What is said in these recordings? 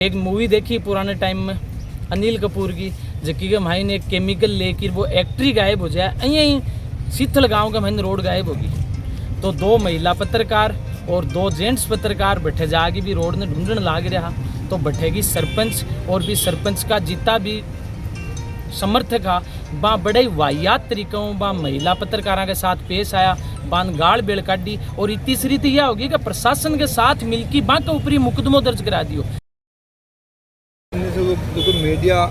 एक मूवी देखी पुराने टाइम में अनिल कपूर की, जबकि के भाई ने एक केमिकल लेकर वो एक्ट्री गायब हो जाए, यहीं शीतल गांव का महीन रोड गायब होगी। तो 2 महिला पत्रकार और 2 जेंट्स पत्रकार बैठे जाके भी रोड ने ढूंढने लाग रहा। तो बैठेगी सरपंच और भी सरपंच का जितना भी समर्थक हा बा बड़े वाहियात तरीकों बा महिला पत्रकारों के साथ पेश आया, बान गाड़ बेड़ काटी। और तीसरी तो यह होगी कि प्रशासन के साथ मिलकर बा के ऊपरी मुकदमों दर्ज करा दियो। देखो मीडिया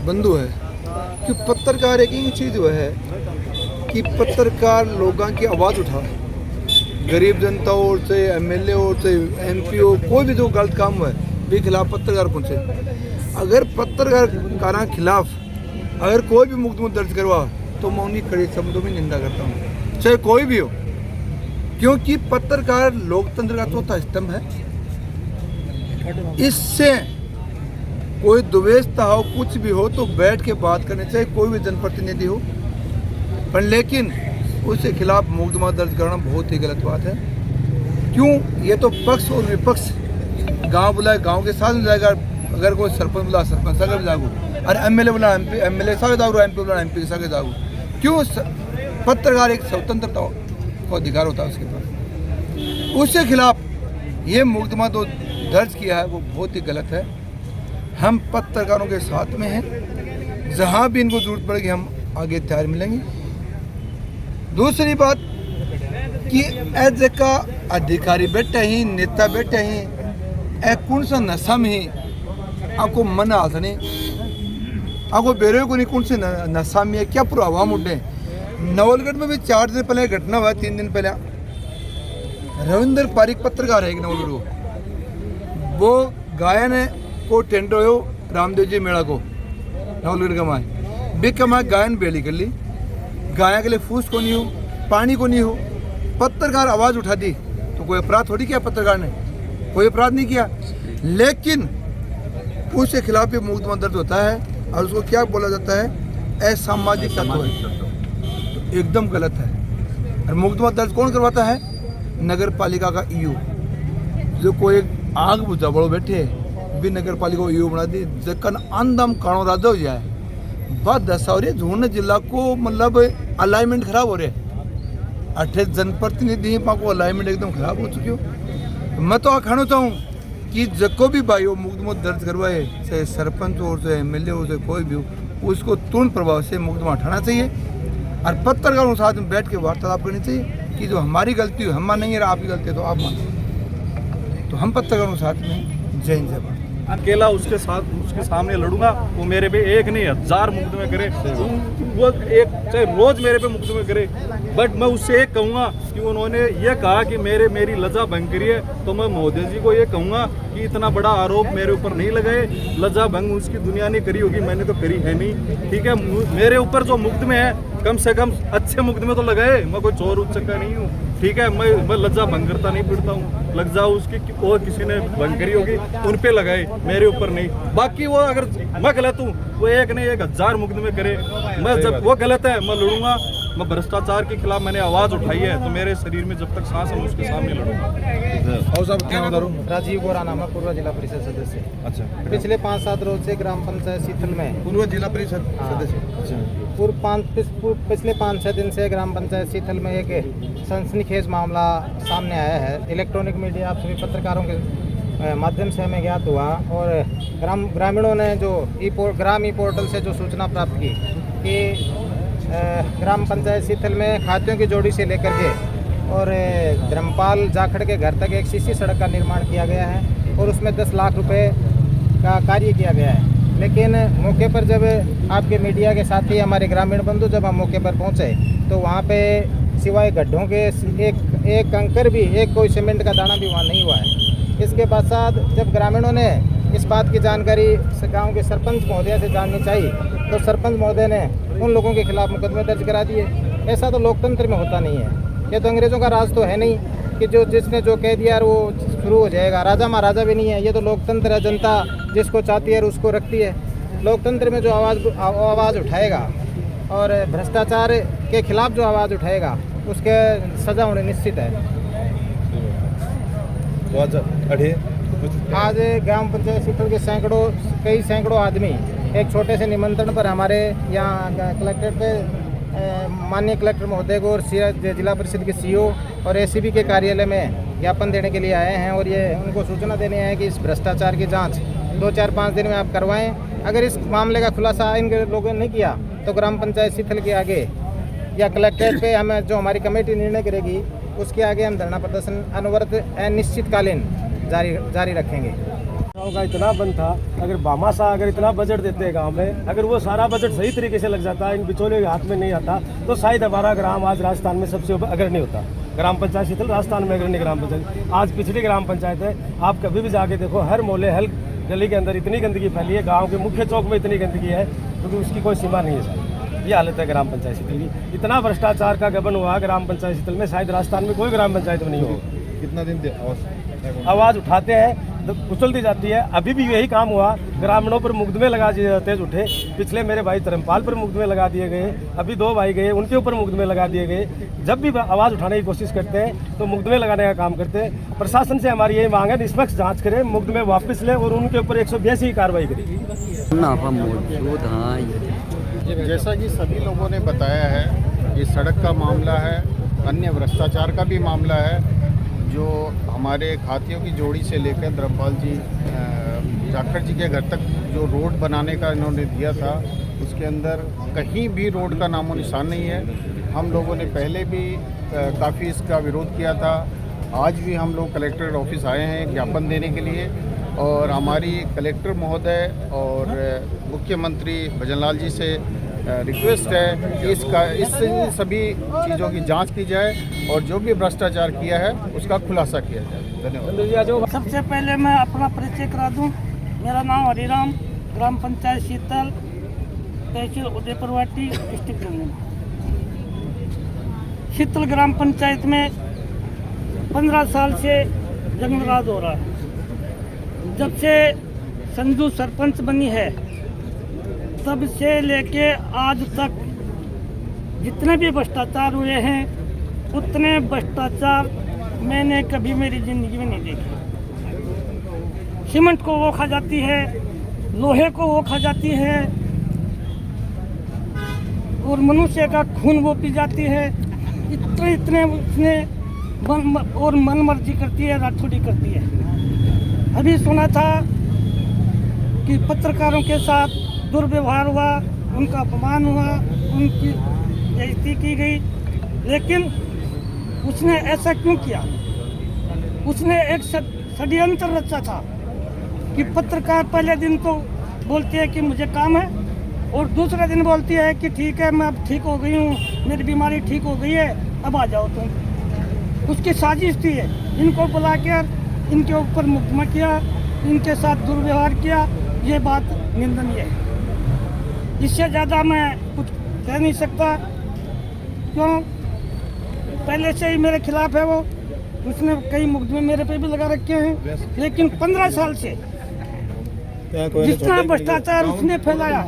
बंधु है कि पत्रकार एक ही चीज़ वो है कि पत्रकार लोगों की आवाज़ उठाए, गरीब जनता और से एमएलए और से एमपी हो, कोई भी जो गलत काम हुआ है भी खिलाफ पत्रकार पहुँचे। अगर पत्रकारों के खिलाफ अगर कोई भी मुकदमा दर्ज करवा तो मैं उन्हीं कड़े शब्दों में निंदा करता हूँ, चाहे कोई भी हो, क्योंकि पत्रकार लोकतंत्र का चौथा स्तंभ है। इससे कोई द्वेषता हो, कुछ भी हो तो बैठ के बात करनी चाहिए, कोई भी जनप्रतिनिधि हो, पर लेकिन उसके खिलाफ मुकदमा दर्ज करना बहुत ही गलत बात है। क्यों? ये तो पक्ष और विपक्ष गांव बुलाए गांव के साथ जाएगा, अगर कोई सरपंच बुला सरपंच सागे जागो, और एमएलए बुला एमएलए सागे जागो, एमपी बुला एमपी के सागे जागो। क्यों? पत्रकार एक स्वतंत्रता का अधिकार होता है उसके पास, उसके खिलाफ ये मुकदमा तो दर्ज किया है वो बहुत ही गलत है। हम पत्रकारों के साथ में हैं, जहां भी इनको जरूरत पड़ेगी हम आगे तैयार मिलेंगे। दूसरी बात कि ऐसे का अधिकारी बैठे ही, नेता बैठे ही, ए कौन सा नशा में ही आपको मन आता नहीं, आपको बेरे को नहीं कौन से नशा में है, क्या पूरा हवा मुड्डे। नवलगढ़ में भी 4 दिन पहले घटना हुआ, 3 दिन पहले रविंद्र पारिक पत्रकार है एक नवलगढ़, वो गायन को टेंडर हो रामदेव जी मेला को नवलगढ़ कमाए भी कमाए, गायन बेली कर ली, गाय के लिए फूस को नहीं हो, पानी को नहीं हो, पत्रकार आवाज़ उठा दी तो कोई अपराध थोड़ी किया, पत्रकार ने कोई अपराध नहीं किया, लेकिन उसके खिलाफ ये मुकदमा दर्ज होता है और उसको क्या बोला जाता है, असामाजिक तत्व है, एकदम गलत है। और मुकदमा दर्ज कौन करवाता है? नगर पालिका का ईओ, जो कोई आग बुझा बड़ो बैठे भी नगर पालिका को ईओ बना दी, जकन आंदम काणो राजा हो जाए बात दशा हो रही है। झूठ जिला को मतलब अलाइनमेंट खराब हो रहे हैं, 8 जनप्रतिनिधि को अलाइनमेंट एकदम खराब हो चुकी हो। मैं तो कहना चाहूँ कि जको भी भाई हो मुकदमा दर्ज करवाए, चाहे सरपंच हो, चाहे एमएलए हो, चाहे कोई भी हो, उसको तुरंत प्रभाव से मुकदमा उठाना चाहिए और पत्रकारों के साथ में बैठ के वार्तालाप करनी चाहिए कि जो हमारी गलती हो हम मानेंगे, आपकी गलती है तो आप मानेंगे। तो हम पत्रकारों के साथ में जय हिंद जय भारत। अकेला उसके सामने लड़ूंगा, वो मेरे पे एक नहीं 1000 मुकदमे करे, वो एक चाहे रोज मेरे पे मुकदमे करे, बट मैं उससे एक कहूँगा कि उन्होंने ये कहा कि मेरी लज्जा भंग करी है, तो मैं मोदी जी को ये कहूँगा कि इतना बड़ा आरोप मेरे ऊपर नहीं लगाए, लज्जा भंग उसकी दुनिया ने करी होगी, मैंने तो करी है नहीं। ठीक है, मेरे ऊपर जो मुकदमे हैं कम से कम अच्छे मुकदमे तो लगाए, मैं कोई चोर उच्चका नहीं हूँ। ठीक है, मैं लज्जा भंग करता नहीं फिरता हूँ, लज्जा उसकी और किसी ने भंग करी होगी उन पे लगाए, मेरे ऊपर नहीं। बाकी वो अगर मैं गलत हूँ, वो एक नहीं 1000 मुकदमे करे, मैं जब वो गलत है मैं लड़ूंगा। मैं भ्रष्टाचार के खिलाफ मैंने आवाज़ उठाई है, तो मेरे शरीर में जब तक सांस है मैं उसके सामने लड़ूंगा। और सब क्या बता रहा राजीव गोरा नाम है, पूर्व जिला परिषद सदस्य। अच्छा, पिछले 5-7 रोज से ग्राम पंचायत शीतल में पूर्व जिला परिषद सदस्य। अच्छा, पिछले 5-6 दिन से ग्राम पंचायत शीतल में एक सनसनीखेज मामला सामने आया है। इलेक्ट्रॉनिक मीडिया आप सभी पत्रकारों के माध्यम से हमें ज्ञात हुआ और ग्रामीणों ने जो ग्राम ई पोर्टल से जो सूचना प्राप्त की कि ग्राम पंचायत शीतल में खाद्यों की जोड़ी से लेकर के और धर्मपाल जाखड़ के घर तक एक सीसी सड़क का निर्माण किया गया है और उसमें 10 लाख रुपए का कार्य किया गया है। लेकिन मौके पर जब आपके मीडिया के साथी हमारे ग्रामीण बंधु जब हम मौके पर पहुंचे तो वहां पे सिवाय गड्ढों के एक कंकर भी, एक कोई सीमेंट का दाना भी वहां नहीं हुआ है। इसके पश्चात जब ग्रामीणों ने इस बात की जानकारी गांव के सरपंच महोदय से जाननी चाहिए तो सरपंच महोदय ने उन लोगों के खिलाफ मुकदमे दर्ज करा दिए। ऐसा तो लोकतंत्र में होता नहीं है। ये तो अंग्रेज़ों का राज तो है नहीं कि जो जिसने जो कह दिया वो शुरू हो जाएगा। राजा महाराजा भी नहीं है, ये तो लोकतंत्र है। जनता जिसको चाहती है उसको रखती है। लोकतंत्र में जो आवाज़ उठाएगा और भ्रष्टाचार के खिलाफ जो आवाज़ उठाएगा उसके सज़ा होने निश्चित है। तो आज आज ग्राम पंचायत शीतल के कई सैकड़ों आदमी एक छोटे से निमंत्रण पर हमारे यहाँ कलेक्ट्रेट पे माननीय कलेक्टर महोदय को और जिला परिषद के सीईओ और एसीबी के कार्यालय में ज्ञापन देने के लिए आए हैं और ये उनको सूचना देने आए हैं कि इस भ्रष्टाचार की जांच 2-4-5 दिन में आप करवाएं। अगर इस मामले का खुलासा इन लोगों ने नहीं किया तो ग्राम पंचायत शीतल के आगे या कलेक्ट्रेट पे हमें जो हमारी कमेटी निर्णय करेगी उसके आगे हम धरना प्रदर्शन अनवरत अनिश्चितकालीन जारी रखेंगे। गाँव का इतना बंद था, अगर भामाशाह अगर इतना बजट देते हैं गांव में, अगर वो सारा बजट सही तरीके से लग जाता, इन बिचौलियों के हाथ में नहीं आता, तो शायद हमारा ग्राम आज राजस्थान में सबसे अग्रणी होता। ग्राम पंचायत शीतल राजस्थान में अग्रणी ग्राम पंचायत, आज पिछड़ी ग्राम पंचायत है। आप कभी भी जाके देखो, हर मोहल्ले हर गली के अंदर इतनी गंदगी फैली है, गाँव के मुख्य चौक में इतनी गंदगी है क्योंकि उसकी कोई सीमा नहीं है। शायद ये हालत है ग्राम पंचायत शीतल की। इतना भ्रष्टाचार का गबन हुआ ग्राम पंचायत शीतल में, शायद राजस्थान में कोई ग्राम पंचायत में नहीं होगा। कितना दिन आवाज़ उठाते हैं तो कुचल दी जाती है। अभी भी यही काम हुआ, ग्रामीणों पर मुकदमे लगा दिए जाते हैं झूठे। पिछले मेरे भाई धर्मपाल पर मुकदमे लगा दिए गए, अभी 2 भाई गए उनके ऊपर मुकदमे लगा दिए गए। जब भी आवाज़ उठाने की कोशिश करते हैं तो मुकदमे लगाने का काम करते हैं। प्रशासन से हमारी यही मांग है, निष्पक्ष जाँच करें, मुकदमे वापस लें और उनके ऊपर 182 की कार्रवाई करें। जैसा कि सभी लोगों ने बताया है, ये सड़क का मामला है, अन्य भ्रष्टाचार का भी मामला है। जो हमारे खातियों की जोड़ी से लेकर धर्मपाल जी जाखड़ जी के घर तक जो रोड बनाने का इन्होंने दिया था, उसके अंदर कहीं भी रोड का नामो निशान नहीं है। हम लोगों ने पहले भी काफ़ी इसका विरोध किया था। आज भी हम लोग कलेक्टर ऑफिस आए हैं ज्ञापन देने के लिए, और हमारी कलेक्टर महोदय और मुख्यमंत्री भजनलाल जी से रिक्वेस्ट है कि इस सभी चीज़ों की जांच की जाए और जो भी भ्रष्टाचार किया है उसका खुलासा किया जाए। धन्यवाद। सबसे पहले मैं अपना परिचय करा दूं। मेरा नाम हरिराम, ग्राम पंचायत शीतल, तहसील उदयपुरवाटी, डिस्ट्रिक्ट जमुई। शीतल ग्राम पंचायत में 15 साल से जंगलराज हो रहा है। जब से संजू सरपंच बनी है तब से लेके आज तक जितने भी भ्रष्टाचार हुए हैं उतने भ्रष्टाचार मैंने कभी मेरी ज़िंदगी में नहीं देखे। सीमेंट को वो खा जाती है, लोहे को वो खा जाती है और मनुष्य का खून वो पी जाती है। इतने उसने और मन मर्जी करती है, राठौड़ी करती है। अभी सुना था कि पत्रकारों के साथ दुर्व्यवहार हुआ, उनका अपमान हुआ, उनकी बेइज्जती की गई, लेकिन उसने ऐसा क्यों किया? उसने एक षड्यंत्र रचा था कि पत्रकार पहले दिन तो बोलती है कि मुझे काम है और दूसरे दिन बोलती है कि ठीक है मैं अब ठीक हो गई हूँ, मेरी बीमारी ठीक हो गई है, अब आ जाओ तुम। उसकी साजिश थी है, इनको बुलाकर इनके ऊपर मुकदमा किया, इनके साथ दुर्व्यवहार किया। ये बात निंदनीय है। इससे ज़्यादा मैं कुछ कह नहीं सकता। क्यों? पहले से ही मेरे खिलाफ है वो, उसने कई मुकदमे मेरे पे भी लगा रखे हैं, लेकिन 15 साल से जितना भ्रष्टाचार उसने फैलाया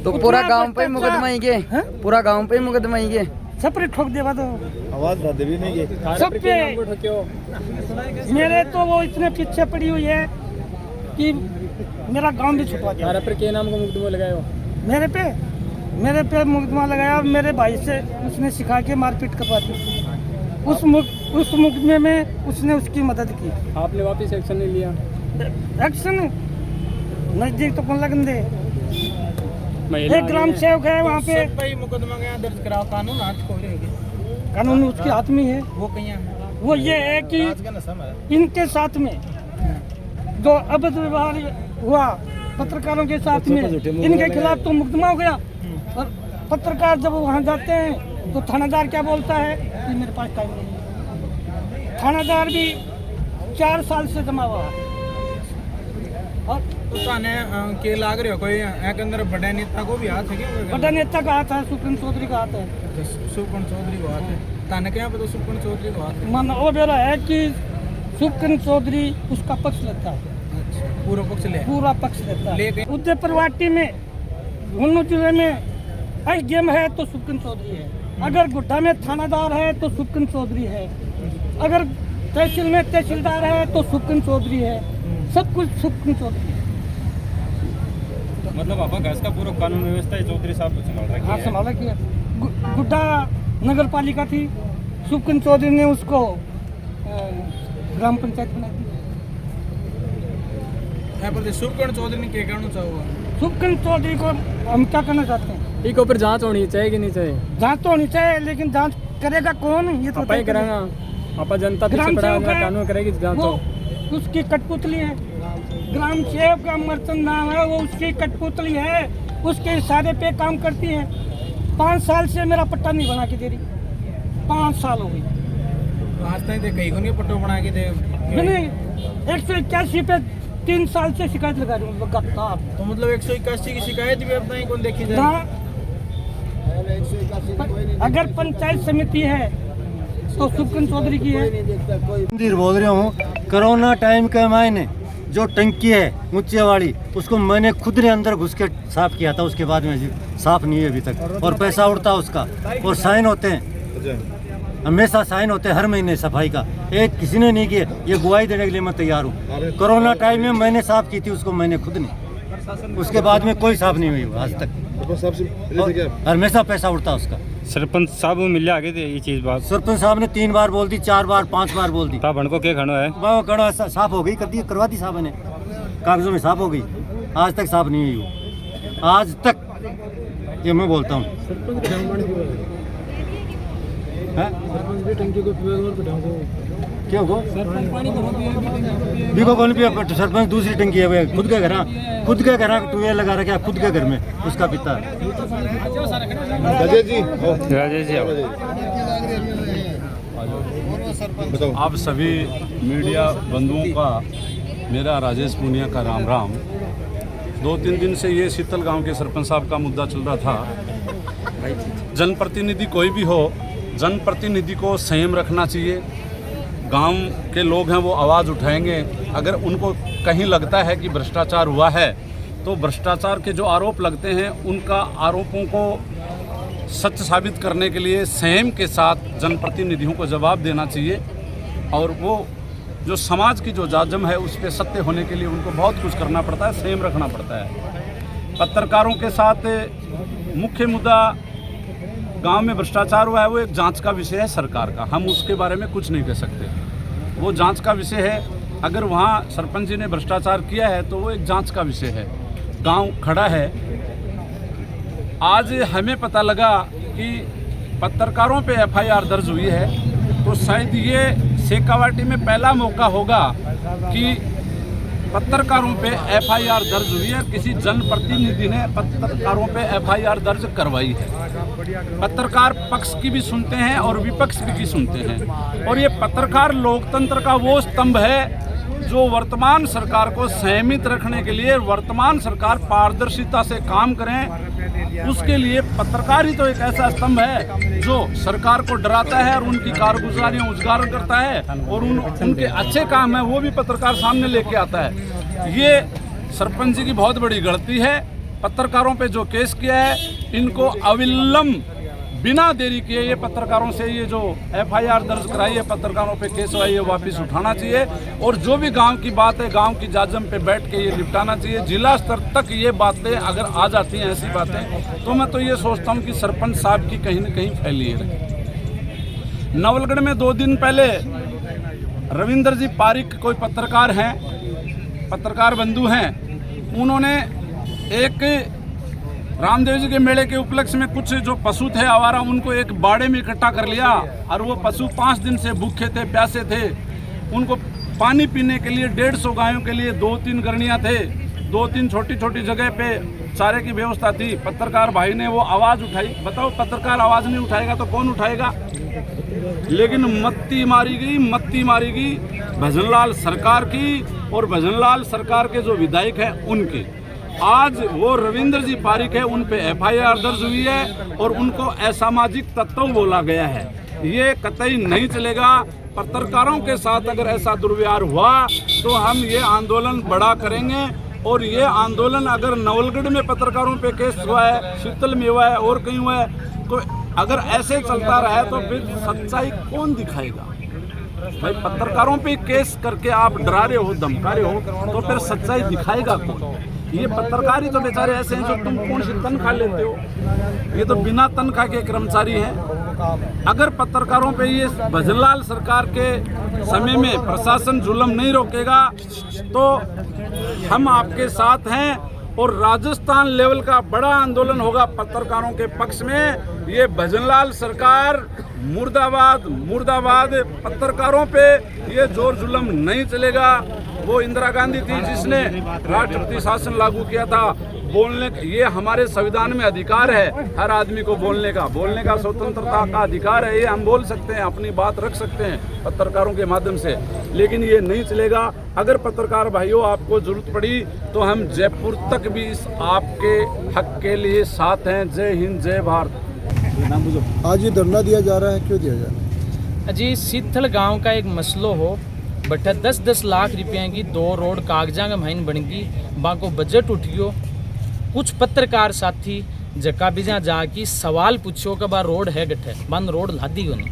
तो पूरा गांव पे मुकदमा ही के, पूरा गांव पे मुकदमा ही के सब पे ठोक देवा तो आवाज़ भी नहीं सब पे। मेरे तो वो इतने पीछे पड़ी हुई है कि मेरा गांव भी छुपा दिया। पर के नाम का मुकदमा लगाया हो? मेरे पे मुकदमा लगाया। मेरे भाई से उसने सिखा के मारपीट करवा दी। उस मुकदमे में उसने उसकी मदद की। आपने वापस एक्शन नहीं लिया? एक्शन नजदीक तो कौन लगन दे। एक ग्राम सेवक है वहाँ पे, मुकदमा गया दर्ज कराओ, कानून हाथ खोलेंगे। कानून उसके हाथ में है। वो कहीं वो ये है कि इनके साथ में जो अवैध व्यवहार हुआ पत्रकारों के साथ में, इनके खिलाफ तो मुकदमा हो गया। और पत्रकार जब वहाँ जाते हैं तो थानेदार क्या बोलता है कि मेरे पास टाइम नहीं है। थानेदार भी 4 साल से जमा हुआ है। और के लाग रहे हो कोई के अंदर बड़े नेता को भी हाथ है क्या? बड़ा नेता का हाथ है, सुप्रीम चौधरी का हाथ है। सुपन चौधरी को हाथ है, ताने क्या पता सुपन चौधरी को हाथ है। मन वो बेरा है कि सुप्रीम चौधरी उसका पक्ष लेता है। पूरा पक्ष लेता है। उदयपुरवाटी में झुंझुनू जिले में एसडीएम है तो सुप्रीम चौधरी है। अगर गुड्डा में थानादार है तो सुप्रीम चौधरी है। अगर तहसील में तहसीलदार है तो सुप्रीम चौधरी है। सब कुछ सुप्रीम चौधरी। मतलब आपका गैस का पूरा कानून व्यवस्था है चौधरी साहब को संभाल रखी हाँ है। संभाला किया। गुड्डा नगर पालिका थी, सुप्रीम चौधरी ने उसको ग्राम पंचायत बना दी। सुप्रीम चौधरी ने क्या कहना चाहोगा? सुप्रीम चौधरी को हम क्या करना चाहते हैं? एक ऊपर जांच होनी चाहिए कि नहीं चाहिए? जांच तो होनी चाहिए, लेकिन जांच करेगा कौन? ये तो आपा ही करेगा, आपा जनता पीछे ग्राम पड़ा सेवक है, कानून करेगी जांच वो तो। उसकी कठपुतली है। ग्राम सेवक का मर्चन नाम है, वो उसकी कठपुतली है, उसके इशारे पे काम करती है। 5 साल से मेरा पट्टा नहीं बना के दे रही, 5 साल हो गई। आज तक कहीं को नहीं पट्टो बना के दे। मैंने 181 पे 3 साल से शिकायत लगा रही हूँ लगातार। तो मतलब 181 की शिकायत भी अब नहीं कौन देखी जाए। हाँ, अगर पंचायत समिति है तो सुप्रीम चौधरी की है। मंदिर बोल रहा हूँ, कोरोना टाइम के मायने जो टंकी है ऊंचे वाली, उसको मैंने खुद ने अंदर घुस के साफ किया था, उसके बाद में जी साफ नहीं है अभी तक। और पैसा उड़ता उसका, और साइन होते हैं, हमेशा साइन होते हैं हर महीने सफाई का। एक किसी ने नहीं किया, ये गवाही देने के लिए मैं तैयार हूँ। कोरोना टाइम में मैंने साफ की थी उसको, मैंने खुद ने, उसके बाद में कोई साफ नहीं हुई आज तक। हमेशा पैसा उड़ता उसका। सरपंच साहब मिल आगे थे ये चीज बात। सरपंच साहब ने 3 बार बोल दी, 4 बार 5 बार बोल दी। साहब को क्या खड़ा है? वो कड़ा साफ हो गई, कर दी, करवा दी साहब ने, कागजों में साफ हो गई। आज तक साफ नहीं हुई वो, आज तक, ये मैं बोलता हूँ। क्या हो बीको कौन भी सरपंच दूसरी टंकी है, वो खुद के घर ट्यूबवेल लगा रखा है खुद के घर में, उसका पिता। राजेश जी आप सभी मीडिया बंधुओं का मेरा राजेश पुनिया का राम राम। 2-3 दिन से ये शीतल गांव के सरपंच साहब का मुद्दा चल रहा था। जनप्रतिनिधि कोई भी हो, जनप्रतिनिधि को संयम रखना चाहिए। गांव के लोग हैं, वो आवाज़ उठाएंगे। अगर उनको कहीं लगता है कि भ्रष्टाचार हुआ है, तो भ्रष्टाचार के जो आरोप लगते हैं उनका आरोपों को सच साबित करने के लिए संयम के साथ जनप्रतिनिधियों को जवाब देना चाहिए। और वो जो समाज की जो जाजम है उस पर सत्य होने के लिए उनको बहुत कुछ करना पड़ता है, संयम रखना पड़ता है। पत्रकारों के साथ मुख्य मुद्दा गांव में भ्रष्टाचार हुआ है, वो एक जांच का विषय है सरकार का। हम उसके बारे में कुछ नहीं कह सकते, वो जांच का विषय है। अगर वहाँ सरपंच जी ने भ्रष्टाचार किया है तो वो एक जांच का विषय है। गांव खड़ा है। आज हमें पता लगा कि पत्रकारों पे एफआईआर दर्ज हुई है, तो शायद ये शेखावाटी में पहला मौका होगा कि पत्रकारों पे एफआईआर दर्ज हुई है। किसी जनप्रतिनिधि ने पत्रकारों पे एफआईआर दर्ज करवाई है। पत्रकार पक्ष की भी सुनते हैं और विपक्ष की सुनते हैं। और ये पत्रकार लोकतंत्र का वो स्तंभ है जो वर्तमान सरकार को संयमित रखने के लिए, वर्तमान सरकार पारदर्शिता से काम करें, उसके लिए पत्रकार ही तो एक ऐसा स्तंभ है जो सरकार को डराता है और उनकी कारगुजारियां उजागर करता है, और उनके अच्छे काम है वो भी पत्रकार सामने लेके आता है। ये सरपंच जी की बहुत बड़ी गलती है। पत्रकारों पे जो केस किया है, इनको अविलंब बिना देरी किए ये पत्रकारों से ये जो एफआईआर दर्ज कराई है, पत्रकारों पे केस हुआ, ये वापस उठाना चाहिए। और जो भी गांव की बात है, गांव की जाजम पे बैठ के ये निपटाना चाहिए। जिला स्तर तक ये बातें अगर आ जाती हैं, ऐसी बातें, तो मैं तो ये सोचता हूँ कि सरपंच साहब की कहीं न कहीं फैली रहे। नवलगढ़ में 2 दिन पहले रविंद्र जी पारिक कोई पत्रकार हैं, पत्रकार बंधु हैं, उन्होंने एक रामदेव जी के मेले के उपलक्ष्य में कुछ जो पशु थे आवारा, उनको एक बाड़े में इकट्ठा कर लिया। और वो पशु 5 दिन से भूखे थे, प्यासे थे। उनको पानी पीने के लिए 150 गायों के लिए 2-3 गरणियाँ थे, 2-3 छोटी छोटी जगह पे चारे की व्यवस्था थी। पत्रकार भाई ने वो आवाज़ उठाई। बताओ, पत्रकार आवाज़ नहीं उठाएगा तो कौन उठाएगा? लेकिन मत्ती मारी गई भजनलाल सरकार की, और भजनलाल सरकार के जो विधायक हैं उनके। आज वो रविंद्र जी पारिक है, उन पे एफआईआर दर्ज हुई है और उनको असामाजिक तत्व बोला गया है। ये कतई नहीं चलेगा। पत्रकारों के साथ अगर ऐसा दुर्व्यवहार हुआ तो हम ये आंदोलन बड़ा करेंगे। और ये आंदोलन अगर नवलगढ़ में पत्रकारों पे केस हुआ है, शीतल में हुआ है और कहीं हुआ है, तो अगर ऐसे चलता रहा तो फिर सच्चाई कौन दिखाएगा? भाई पत्रकारों पे केस करके आप डरा रहे हो, धमका रहे हो, तो फिर सच्चाई दिखाएगा कौन? ये पत्रकार ही तो बेचारे ऐसे हैं जो तुम कौन सी तनख्वाह लेते हो, ये तो बिना तनख्वाह के कर्मचारी हैं। अगर पत्रकारों पे ये भजनलाल सरकार के समय में प्रशासन जुल्म नहीं रोकेगा तो हम आपके साथ हैं और राजस्थान लेवल का बड़ा आंदोलन होगा पत्रकारों के पक्ष में। ये भजनलाल सरकार मुर्दाबाद मुर्दाबाद, पत्रकारों पे ये जोर जुल्म नहीं चलेगा। वो इंदिरा गांधी थी जिसने राष्ट्रपति शासन लागू किया था। बोलने ये हमारे संविधान में अधिकार है, हर आदमी को बोलने का स्वतंत्रता का अधिकार है। ये हम बोल सकते हैं, अपनी बात रख सकते हैं पत्रकारों के माध्यम से, लेकिन ये नहीं चलेगा। अगर पत्रकार भाइयों आपको जरूरत पड़ी तो हम जयपुर तक भी इस आपके हक के लिए साथ हैं। जय हिंद, जय भारत। आज ये धरना दिया जा रहा है, क्यों दिया जा रहा है? जी सीथल गांव का एक मसलो हो, बट 10-10 लाख रुपये की 2 रोड कागजा का महीन बन गई, बाको बजट उठ गयो। कुछ पत्रकार साथी जका बिजा जाके सवाल पूछो कि बा रोड है गठे, बंद रोड लादी को नहीं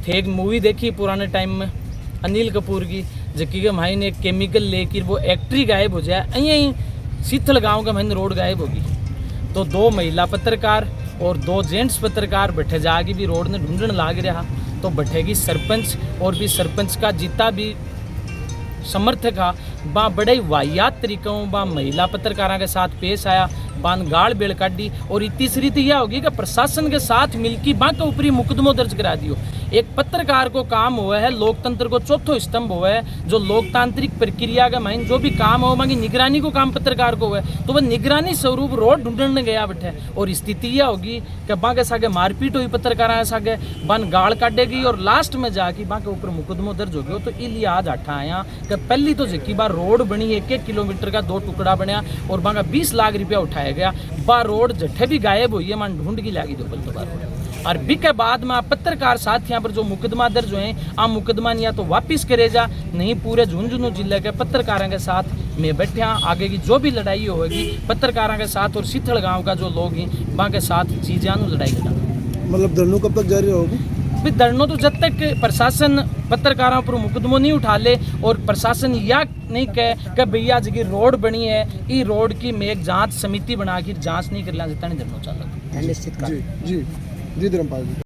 थे। एक मूवी देखी पुराने टाइम में अनिल कपूर की, जकी के भाई ने एक केमिकल लेकर वो एक्ट्री गायब हो जाए, यहीं सीथल गांव का महीन रोड गायब होगी। तो 2 महिला पत्रकार और 2 जेंट्स पत्रकार बैठे जाके भी रोड ने ढूंढने लाग रहा। तो बैठेगी सरपंच और भी सरपंच का जितना भी समर्थक हा बा बड़े वाहियात तरीकों बा महिला पत्रकारों के साथ पेश आया, बान गाड़ बेड़ काटी। और तीसरी तो यह होगी कि प्रशासन के साथ मिलकर बा के ऊपरी मुकदमो दर्ज करा दियो। एक पत्रकार को काम हुआ है, लोकतंत्र को चौथो स्तंभ हुआ है, जो लोकतांत्रिक प्रक्रिया का माइन जो भी काम हो बाकी निगरानी को काम पत्रकार को हुआ है। तो वह निगरानी स्वरूप रोड ढूंढने गया बैठे और स्थिति यह होगी कि बा के सागे मारपीट हुई, पत्रकार सागे बान गाड़ काटेगी और लास्ट में जाके बा के ऊपर मुकदमो दर्ज हो गया। तो इसलिए आज हटा आया कि पहली तो जकी बार रोड बनी 1-1 किलोमीटर का 2 टुकड़ा बनया और बाका 20 लाख रुपया उठाया गया। बा रोड जठे भी गायब हुई है, मान ढूंढ की लागी दो बल तो बार। और बी के बाद में पत्रकार साथियों पर जो मुकदमा दर्ज हुए आ मुकदमा या तो वापिस करे जा, नहीं पूरे झुंझुनू जिले के पत्रकारों के साथ में बैठे आगे की जो भी लड़ाई होगी पत्रकारों के साथ और सीथल गांव का जो लोग हैं वहाँ के साथ चीजें लड़ाई करा। मतलब धरनों कब तक जारी होगी? भी धरनों तो जब तक प्रशासन पत्रकारों पर मुकदमों नहीं उठा ले और प्रशासन या नहीं कहे कि भैया जी रोड बनी है, ये रोड की में एक जांच समिति बना के जांच नहीं कर ला सकता, नहीं धरनों चल। जी धर्मपाल जी।